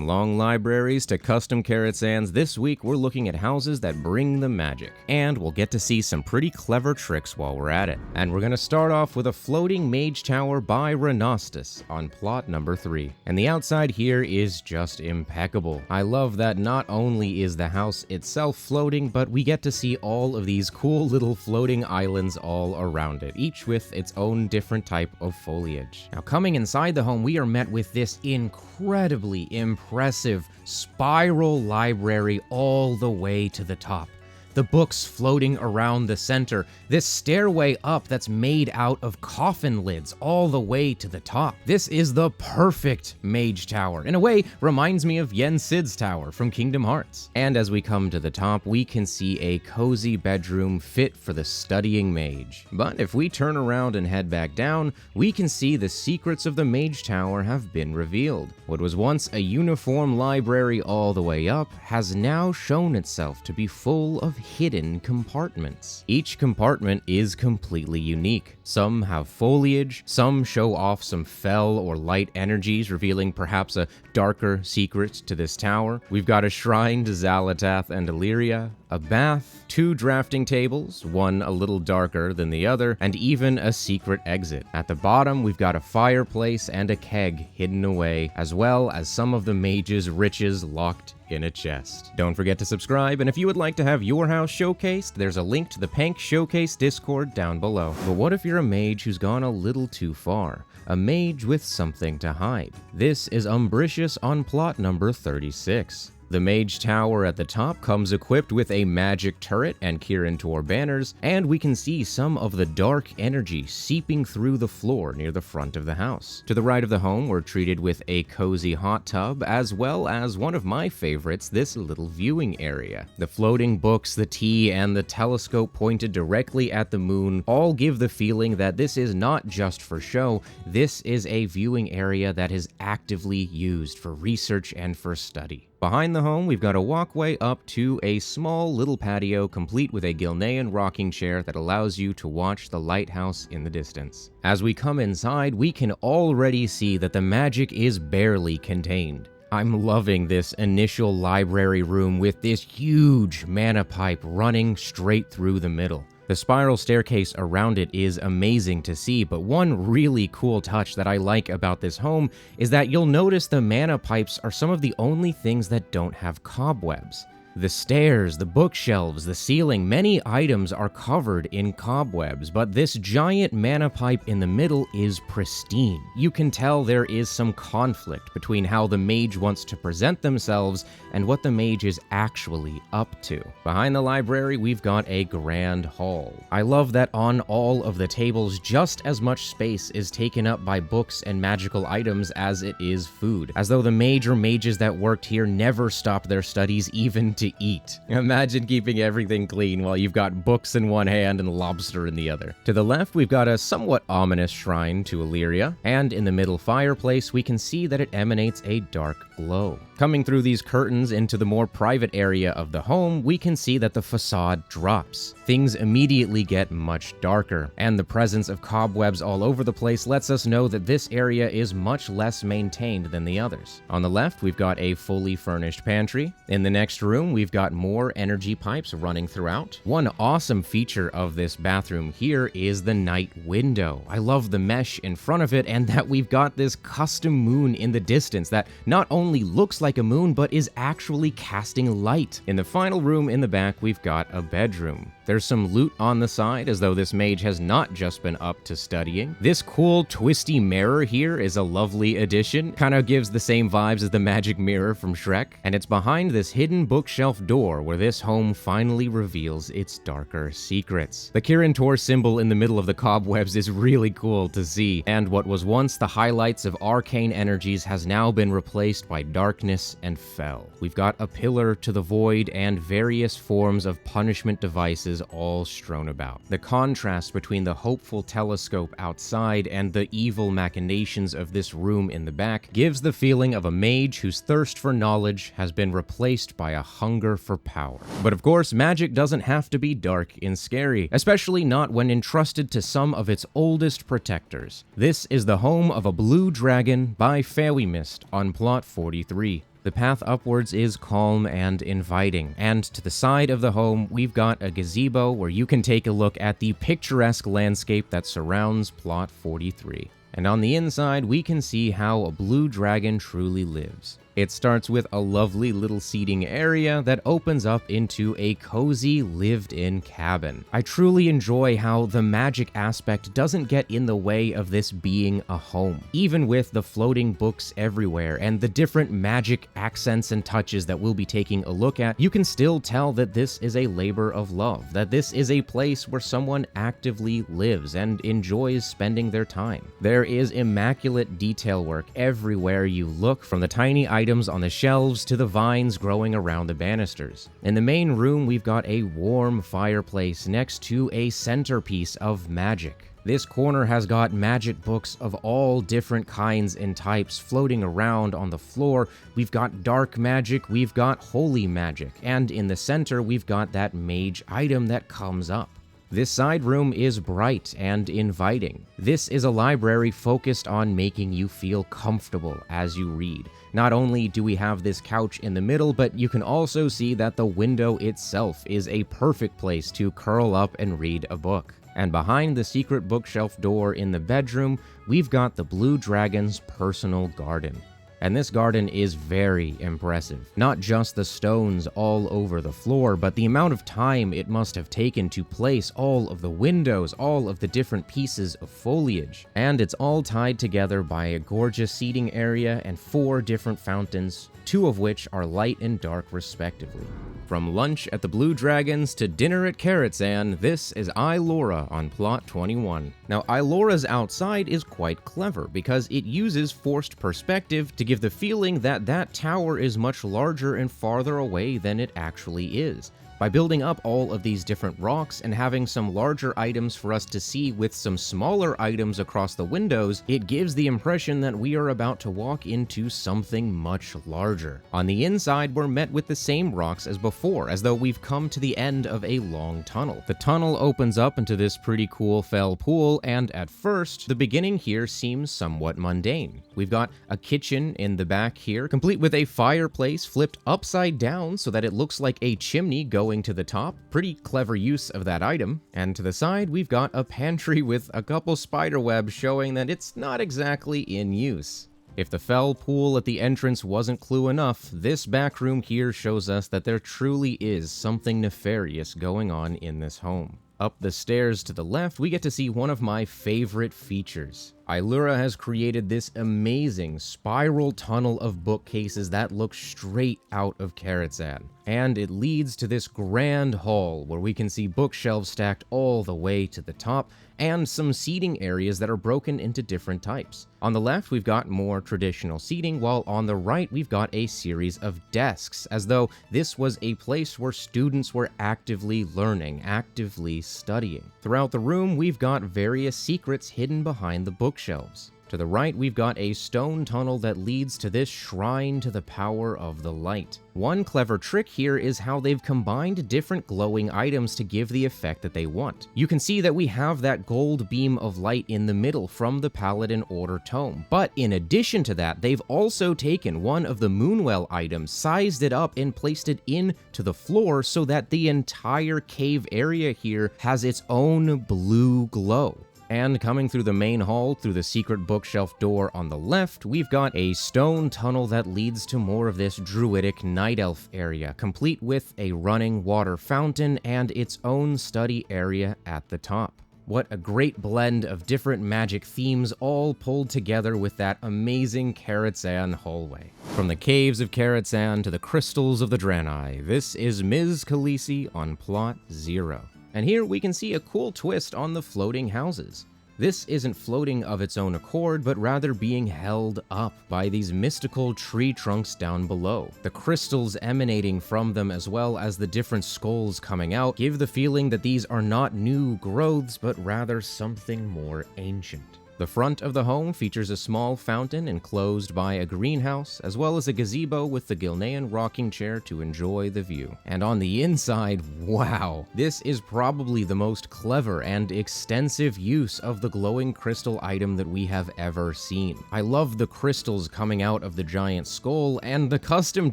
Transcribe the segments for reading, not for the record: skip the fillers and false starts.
long libraries to custom carrot sands, this week we're looking at houses that bring the magic. And we'll get to see some pretty clever tricks while we're at it. And we're gonna start off with a floating mage tower by Raanastis on plot number 3. And the outside here is just impeccable. I love that not only is the house itself floating, but we get to see all of these cool little floating islands all around it, each with its own different type of foliage. Now, coming inside the home, we are met with this incredibly impressive spiral library all the way to the top. The books floating around the center, this stairway up that's made out of coffin lids all the way to the top. This is the perfect mage tower. In a way, reminds me of Yen Sid's tower from Kingdom Hearts. And as we come to the top, we can see a cozy bedroom fit for the studying mage. But if we turn around and head back down, we can see the secrets of the mage tower have been revealed. What was once a uniform library all the way up has now shown itself to be full of hidden compartments. Each compartment is completely unique. Some have foliage, some show off some fell or light energies, revealing perhaps a darker secret to this tower. We've got a shrine to Xal'atath and Eilaura, a bath, 2 drafting tables, one a little darker than the other, and even a secret exit. At the bottom, we've got a fireplace and a keg hidden away, as well as some of the mage's riches locked in a chest. Don't forget to subscribe, and if you would like to have your house showcased, there's a link to the Pank Showcase Discord down below. But what if you're a mage who's gone a little too far? A mage with something to hide. This is Umbricious on plot number 36. The mage tower at the top comes equipped with a magic turret and Kirin Tor banners, and we can see some of the dark energy seeping through the floor near the front of the house. To the right of the home, we're treated with a cozy hot tub, as well as one of my favorites, this little viewing area. The floating books, the tea, and the telescope pointed directly at the moon all give the feeling that this is not just for show, this is a viewing area that is actively used for research and for study. Behind the home, we've got a walkway up to a small little patio complete with a Gilnean rocking chair that allows you to watch the lighthouse in the distance. As we come inside, we can already see that the magic is barely contained. I'm loving this initial library room with this huge mana pipe running straight through the middle. The spiral staircase around it is amazing to see, but one really cool touch that I like about this home is that you'll notice the mana pipes are some of the only things that don't have cobwebs. The stairs, the bookshelves, the ceiling, many items are covered in cobwebs, but this giant mana pipe in the middle is pristine. You can tell there is some conflict between how the mage wants to present themselves and what the mage is actually up to. Behind the library, we've got a grand hall. I love that on all of the tables, just as much space is taken up by books and magical items as it is food, as though the mage or mages that worked here never stopped their studies even to eat. Imagine keeping everything clean while you've got books in one hand and lobster in the other. To the left, we've got a somewhat ominous shrine to Eilaura, and in the middle fireplace, we can see that it emanates a dark glow. Coming through these curtains into the more private area of the home, we can see that the facade drops. Things immediately get much darker, and the presence of cobwebs all over the place lets us know that this area is much less maintained than the others. On the left, we've got a fully furnished pantry. In the next room, we've got more energy pipes running throughout. One awesome feature of this bathroom here is the night window. I love the mesh in front of it, and that we've got this custom moon in the distance that not only looks like a moon, but is actually casting light. In the final room in the back, we've got a bedroom. There's some loot on the side, as though this mage has not just been up to studying. This cool twisty mirror here is a lovely addition. Kind of gives the same vibes as the magic mirror from Shrek. And it's behind this hidden bookshelf door where this home finally reveals its darker secrets. The Kirin Tor symbol in the middle of the cobwebs is really cool to see, and what was once the highlights of arcane energies has now been replaced by darkness and fell. We've got a pillar to the void and various forms of punishment devices all strewn about. The contrast between the hopeful telescope outside and the evil machinations of this room in the back gives the feeling of a mage whose thirst for knowledge has been replaced by a hunger for power. But of course, magic doesn't have to be dark and scary, especially not when entrusted to some of its oldest protectors. This is the home of a blue dragon by Faiwymist on plot 43. The path upwards is calm and inviting, and to the side of the home, we've got a gazebo where you can take a look at the picturesque landscape that surrounds Plot 43. And on the inside, we can see how a blue dragon truly lives. It starts with a lovely little seating area that opens up into a cozy lived-in cabin. I truly enjoy how the magic aspect doesn't get in the way of this being a home. Even with the floating books everywhere and the different magic accents and touches that we'll be taking a look at, you can still tell that this is a labor of love, that this is a place where someone actively lives and enjoys spending their time. There is immaculate detail work everywhere you look, from the tiny items on the shelves to the vines growing around the banisters. In the main room, we've got a warm fireplace next to a centerpiece of magic. This corner has got magic books of all different kinds and types floating around on the floor. We've got dark magic, we've got holy magic, and in the center, we've got that mage item that comes up. This side room is bright and inviting. This is a library focused on making you feel comfortable as you read. Not only do we have this couch in the middle, but you can also see that the window itself is a perfect place to curl up and read a book. And behind the secret bookshelf door in the bedroom, we've got the blue dragon's personal garden. And this garden is very impressive. Not just the stones all over the floor, but the amount of time it must have taken to place all of the windows, all of the different pieces of foliage. And it's all tied together by a gorgeous seating area and 4 different fountains, 2 of which are light and dark respectively. From lunch at the Blue Dragons to dinner at Karatsan, this is Eilaura on Plot 21. Now, Eilaura's outside is quite clever because it uses forced perspective to give the feeling that that tower is much larger and farther away than it actually is. By building up all of these different rocks and having some larger items for us to see with some smaller items across the windows, it gives the impression that we are about to walk into something much larger. On the inside, we're met with the same rocks as before, as though we've come to the end of a long tunnel. The tunnel opens up into this pretty cool fell pool, and at first, the beginning here seems somewhat mundane. We've got a kitchen in the back here, complete with a fireplace flipped upside down so that it looks like a chimney going to the top. Pretty clever use of that item. And to the side, we've got a pantry with a couple spider webs showing that it's not exactly in use. If the fell pool at the entrance wasn't clue enough, this back room here shows us that there truly is something nefarious going on in this home. Up the stairs to the left, we get to see one of my favorite features. Eilaura has created this amazing spiral tunnel of bookcases that look straight out of Karatsan. And it leads to this grand hall where we can see bookshelves stacked all the way to the top, and some seating areas that are broken into different types. On the left, we've got more traditional seating, while on the right, we've got a series of desks, as though this was a place where students were actively learning, actively studying. Throughout the room, we've got various secrets hidden behind the bookshelves. To the right, we've got a stone tunnel that leads to this shrine to the power of the light. One clever trick here is how they've combined different glowing items to give the effect that they want. You can see that we have that gold beam of light in the middle from the Paladin Order tome, but in addition to that, they've also taken one of the Moonwell items, sized it up, and placed it into the floor so that the entire cave area here has its own blue glow. And coming through the main hall, through the secret bookshelf door on the left, we've got a stone tunnel that leads to more of this druidic night elf area, complete with a running water fountain and its own study area at the top. What a great blend of different magic themes all pulled together with that amazing Karatsan hallway. From the caves of Karatsan to the crystals of the Draenei, this is Mizzkhaleesi on Plot 0. And here we can see a cool twist on the floating houses. This isn't floating of its own accord, but rather being held up by these mystical tree trunks down below. The crystals emanating from them, as well as the different skulls coming out, give the feeling that these are not new growths, but rather something more ancient. The front of the home features a small fountain enclosed by a greenhouse, as well as a gazebo with the Gilnean rocking chair to enjoy the view. And on the inside, wow, this is probably the most clever and extensive use of the glowing crystal item that we have ever seen. I love the crystals coming out of the giant skull, and the custom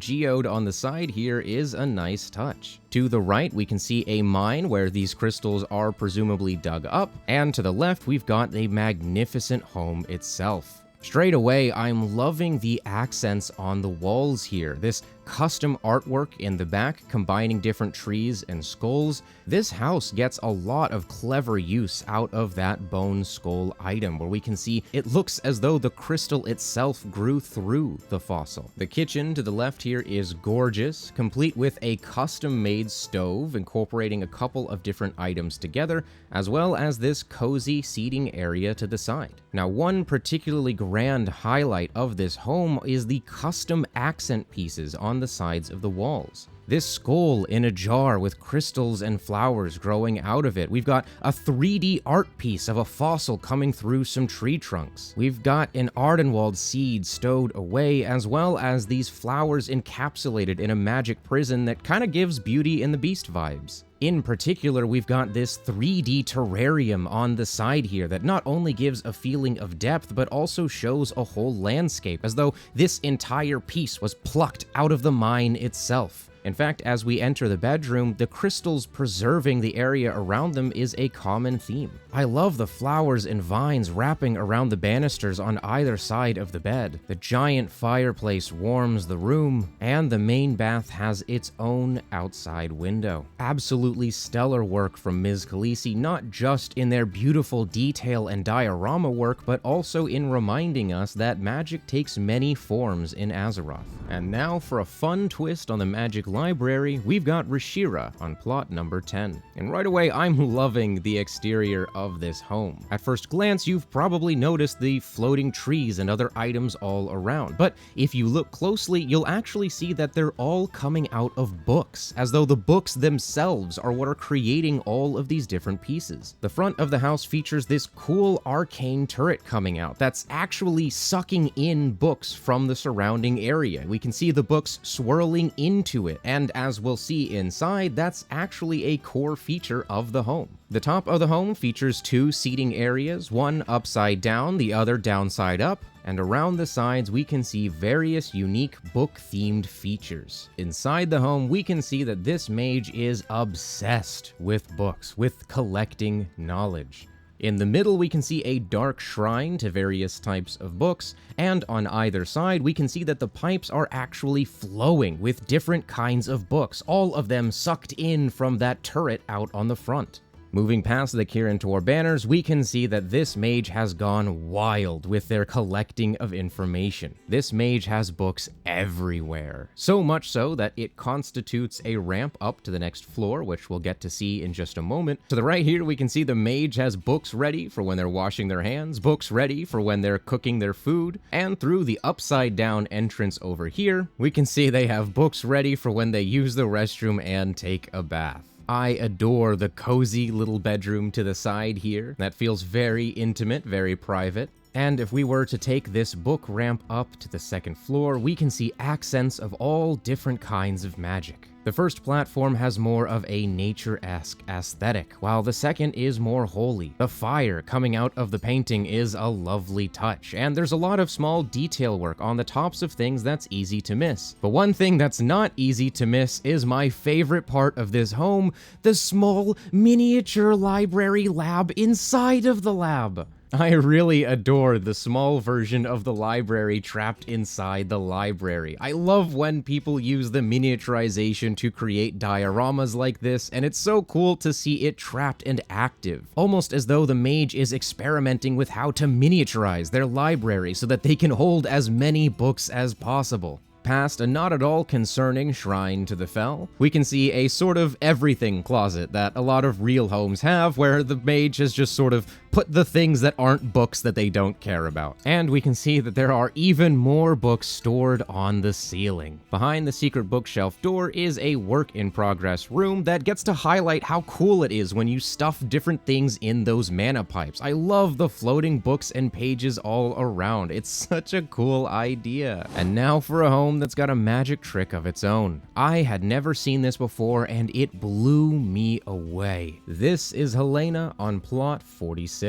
geode on the side here is a nice touch. To the right, we can see a mine where these crystals are presumably dug up, and to the left, we've got a magnificent home itself. Straight away, I'm loving the accents on the walls here. This custom artwork in the back, combining different trees and skulls. This house gets a lot of clever use out of that bone skull item, where we can see it looks as though the crystal itself grew through the fossil. The kitchen to the left here is gorgeous, complete with a custom-made stove incorporating a couple of different items together, as well as this cozy seating area to the side. Now, one particularly grand highlight of this home is the custom accent pieces on the sides of the walls. This skull in a jar with crystals and flowers growing out of it. We've got a 3D art piece of a fossil coming through some tree trunks. We've got an Ardenwald seed stowed away, as well as these flowers encapsulated in a magic prison that kind of gives Beauty and the Beast vibes. In particular, we've got this 3D terrarium on the side here that not only gives a feeling of depth, but also shows a whole landscape, as though this entire piece was plucked out of the mine itself. In fact, as we enter the bedroom, the crystals preserving the area around them is a common theme. I love the flowers and vines wrapping around the banisters on either side of the bed. The giant fireplace warms the room, and the main bath has its own outside window. Absolutely stellar work from Mizzkhaleesi, not just in their beautiful detail and diorama work, but also in reminding us that magic takes many forms in Azeroth. And now for a fun twist on the magic library, we've got Rishira on plot number 10. And right away, I'm loving the exterior of this home. At first glance, you've probably noticed the floating trees and other items all around, but if you look closely, you'll actually see that they're all coming out of books, as though the books themselves are what are creating all of these different pieces. The front of the house features this cool arcane turret coming out that's actually sucking in books from the surrounding area. We can see the books swirling into it, and as we'll see inside, that's actually a core feature of the home. The top of the home features two seating areas, one upside down, the other downside up, and around the sides we can see various unique book-themed features. Inside the home, we can see that this mage is obsessed with books, with collecting knowledge. In the middle, we can see a dark shrine to various types of books, and on either side, we can see that the pipes are actually flowing with different kinds of books, all of them sucked in from that turret out on the front. Moving past the Kirin Tor banners, we can see that this mage has gone wild with their collecting of information. This mage has books everywhere. So much so that it constitutes a ramp up to the next floor, which we'll get to see in just a moment. To the right here, we can see the mage has books ready for when they're washing their hands, books ready for when they're cooking their food, and through the upside down entrance over here, we can see they have books ready for when they use the restroom and take a bath. I adore the cozy little bedroom to the side here. That feels very intimate, very private. And if we were to take this book ramp up to the second floor, we can see accents of all different kinds of magic. The first platform has more of a nature-esque aesthetic, while the second is more holy. The fire coming out of the painting is a lovely touch, and there's a lot of small detail work on the tops of things that's easy to miss. But one thing that's not easy to miss is my favorite part of this home, the small miniature library lab inside of the lab. I really adore the small version of the library trapped inside the library. I love when people use the miniaturization to create dioramas like this, and it's so cool to see it trapped and active. Almost as though the mage is experimenting with how to miniaturize their library so that they can hold as many books as possible. Past a not at all concerning shrine to the Fel, we can see a sort of everything closet that a lot of real homes have, where the mage has just sort of put the things that aren't books that they don't care about. And we can see that there are even more books stored on the ceiling. Behind the secret bookshelf door is a work-in-progress room that gets to highlight how cool it is when you stuff different things in those mana pipes. I love the floating books and pages all around. It's such a cool idea. And now for a home that's got a magic trick of its own. I had never seen this before and it blew me away. This is Halaena on plot 46.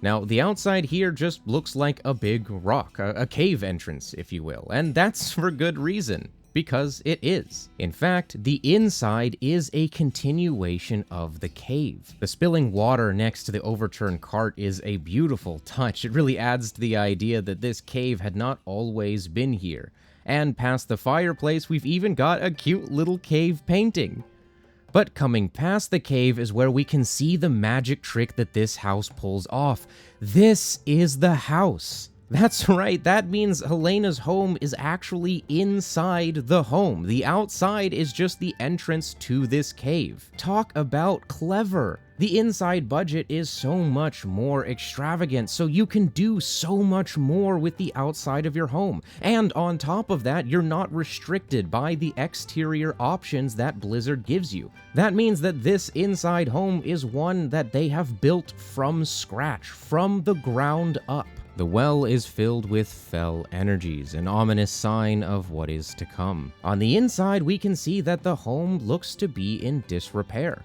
Now, the outside here just looks like a big rock, a cave entrance, if you will, and that's for good reason. Because it is. In fact, the inside is a continuation of the cave. The spilling water next to the overturned cart is a beautiful touch. It really adds to the idea that this cave had not always been here. And past the fireplace, we've even got a cute little cave painting. But coming past the cave is where we can see the magic trick that this house pulls off. This is the house. That's right, that means Halaena's home is actually inside the home. The outside is just the entrance to this cave. Talk about clever. The inside budget is so much more extravagant, so you can do so much more with the outside of your home. And on top of that, you're not restricted by the exterior options that Blizzard gives you. That means that this inside home is one that they have built from scratch, from the ground up. The well is filled with fell energies, an ominous sign of what is to come. On the inside, we can see that the home looks to be in disrepair.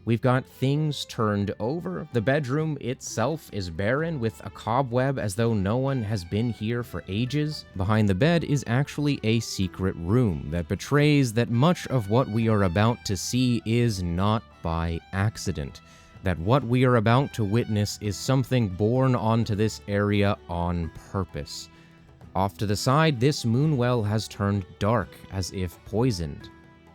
We've got things turned over. The bedroom itself is barren with a cobweb as though no one has been here for ages. Behind the bed is actually a secret room that betrays that much of what we are about to see is not by accident. That what we are about to witness is something born onto this area on purpose. Off to the side, this moonwell has turned dark, as if poisoned.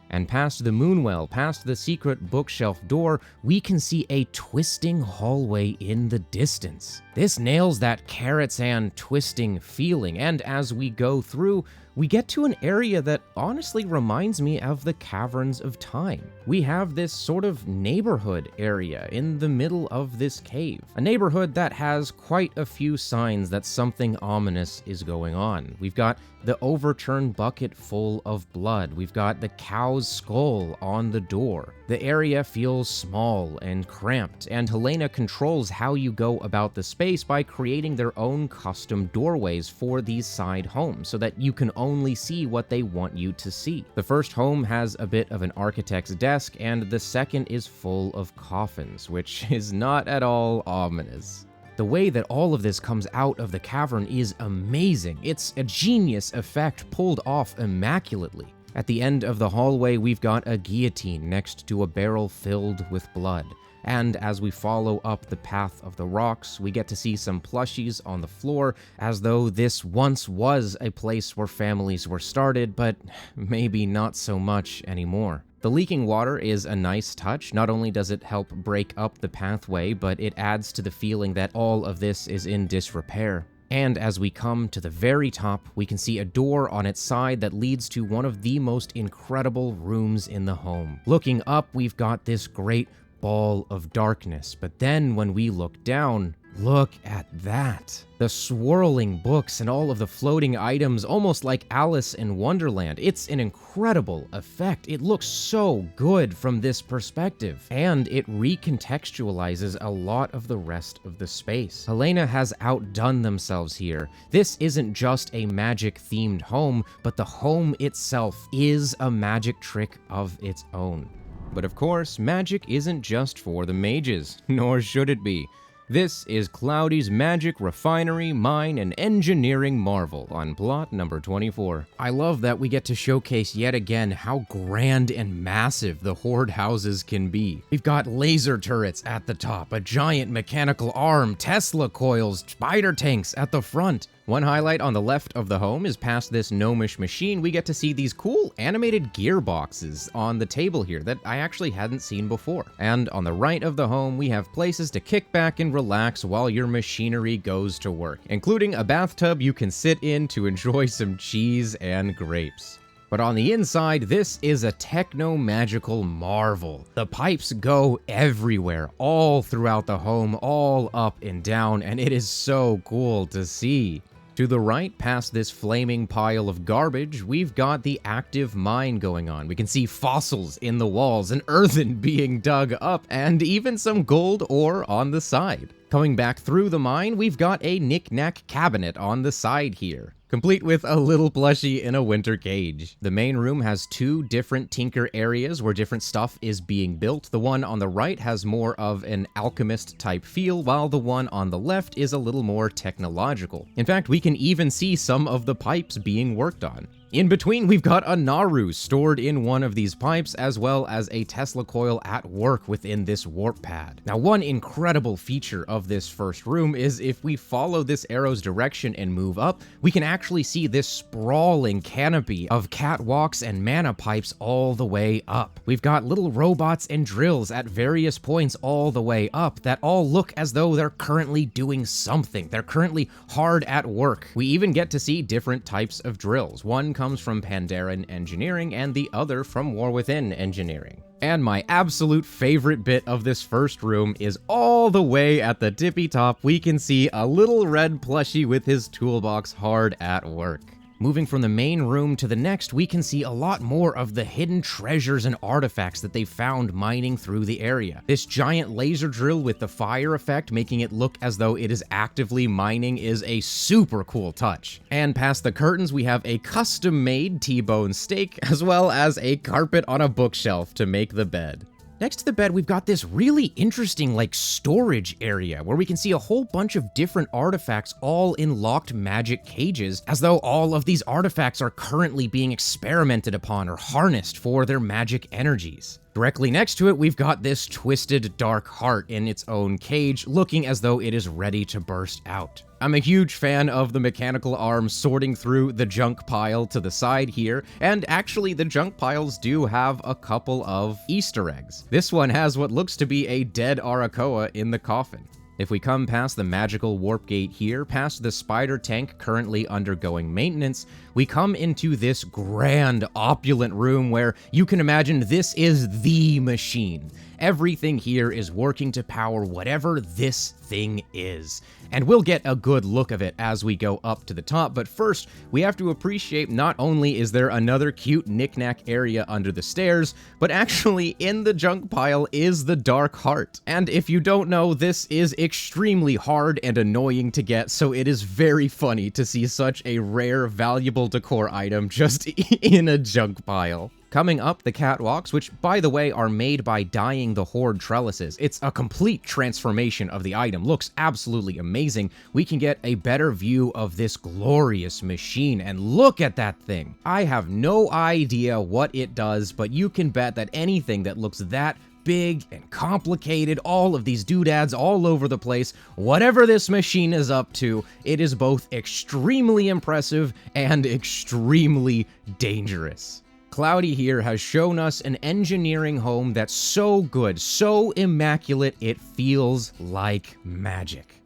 And past the moonwell, past the secret bookshelf door, we can see a twisting hallway in the distance. This nails that carrot's and twisting feeling, and as we go through, we get to an area that honestly reminds me of the Caverns of Time. We have this sort of neighborhood area in the middle of this cave. A neighborhood that has quite a few signs that something ominous is going on. We've got the overturned bucket full of blood. We've got the cow's skull on the door. The area feels small and cramped, and Halaena controls how you go about the space by creating their own custom doorways for these side homes so that you can only see what they want you to see. The first home has a bit of an architect's desk, and the second is full of coffins, which is not at all ominous. The way that all of this comes out of the cavern is amazing. It's a genius effect pulled off immaculately. At the end of the hallway, we've got a guillotine next to a barrel filled with blood. And as we follow up the path of the rocks, we get to see some plushies on the floor, as though this once was a place where families were started, but maybe not so much anymore. The leaking water is a nice touch. Not only does it help break up the pathway, but it adds to the feeling that all of this is in disrepair. And as we come to the very top, we can see a door on its side that leads to one of the most incredible rooms in the home. Looking up, we've got this great ball of darkness, but then when we look down, look at that. The swirling books and all of the floating items, almost like Alice in Wonderland. It's an incredible effect. It looks so good from this perspective, and it recontextualizes a lot of the rest of the space. Halaena has outdone themselves here. This isn't just a magic-themed home, but the home itself is a magic trick of its own. But of course, magic isn't just for the mages, nor should it be. This is Cloudy's magic refinery, mine, and engineering marvel on plot number 24. I love that we get to showcase yet again how grand and massive the Horde houses can be. We've got laser turrets at the top, a giant mechanical arm, Tesla coils, spider tanks at the front. One highlight on the left of the home is past this gnomish machine, we get to see these cool animated gearboxes on the table here that I actually hadn't seen before. And on the right of the home, we have places to kick back and relax while your machinery goes to work, including a bathtub you can sit in to enjoy some cheese and grapes. But on the inside, this is a techno-magical marvel. The pipes go everywhere, all throughout the home, all up and down, and it is so cool to see. To the right, past this flaming pile of garbage, we've got the active mine going on. We can see fossils in the walls, and earthen being dug up, and even some gold ore on the side. Coming back through the mine, we've got a knick-knack cabinet on the side here, complete with a little plushie in a winter cage. The main room has two different tinker areas where different stuff is being built. The one on the right has more of an alchemist type feel, while the one on the left is a little more technological. In fact, we can even see some of the pipes being worked on. In between, we've got a Naru stored in one of these pipes, as well as a Tesla coil at work within this warp pad. Now, one incredible feature of this first room is if we follow this arrow's direction and move up, we can actually see this sprawling canopy of catwalks and mana pipes all the way up. We've got little robots and drills at various points all the way up that all look as though they're currently doing something. They're currently hard at work. We even get to see different types of drills. One comes from Pandaren Engineering and the other from War Within Engineering. And my absolute favorite bit of this first room is all the way at the tippy top, we can see a little red plushie with his toolbox hard at work. Moving from the main room to the next, we can see a lot more of the hidden treasures and artifacts that they found mining through the area. This giant laser drill with the fire effect, making it look as though it is actively mining, is a super cool touch. And past the curtains, we have a custom-made T-bone steak, as well as a carpet on a bookshelf to make the bed. Next to the bed, we've got this really interesting, storage area where we can see a whole bunch of different artifacts all in locked magic cages, as though all of these artifacts are currently being experimented upon or harnessed for their magic energies. Directly next to it, we've got this twisted dark heart in its own cage, looking as though it is ready to burst out. I'm a huge fan of the mechanical arm sorting through the junk pile to the side here, and actually the junk piles do have a couple of Easter eggs. This one has what looks to be a dead Arakoa in the coffin. If we come past the magical warp gate here, past the spider tank currently undergoing maintenance, we come into this grand, opulent room where you can imagine this is the machine. Everything here is working to power whatever this thing is. And we'll get a good look of it as we go up to the top, but first, we have to appreciate not only is there another cute knick-knack area under the stairs, but actually in the junk pile is the Dark Heart. And if you don't know, this is extremely hard and annoying to get, so it is very funny to see such a rare, valuable decor item just in a junk pile. Coming up the catwalks, which by the way are made by dyeing the horde trellises. It's a complete transformation of the item, looks absolutely amazing. We can get a better view of this glorious machine, and look at that thing. I have no idea what it does, but you can bet that anything that looks that big and complicated, all of these doodads all over the place, whatever this machine is up to, it is both extremely impressive and extremely dangerous. Cloudy here has shown us an engineering home that's so good, so immaculate, it feels like magic.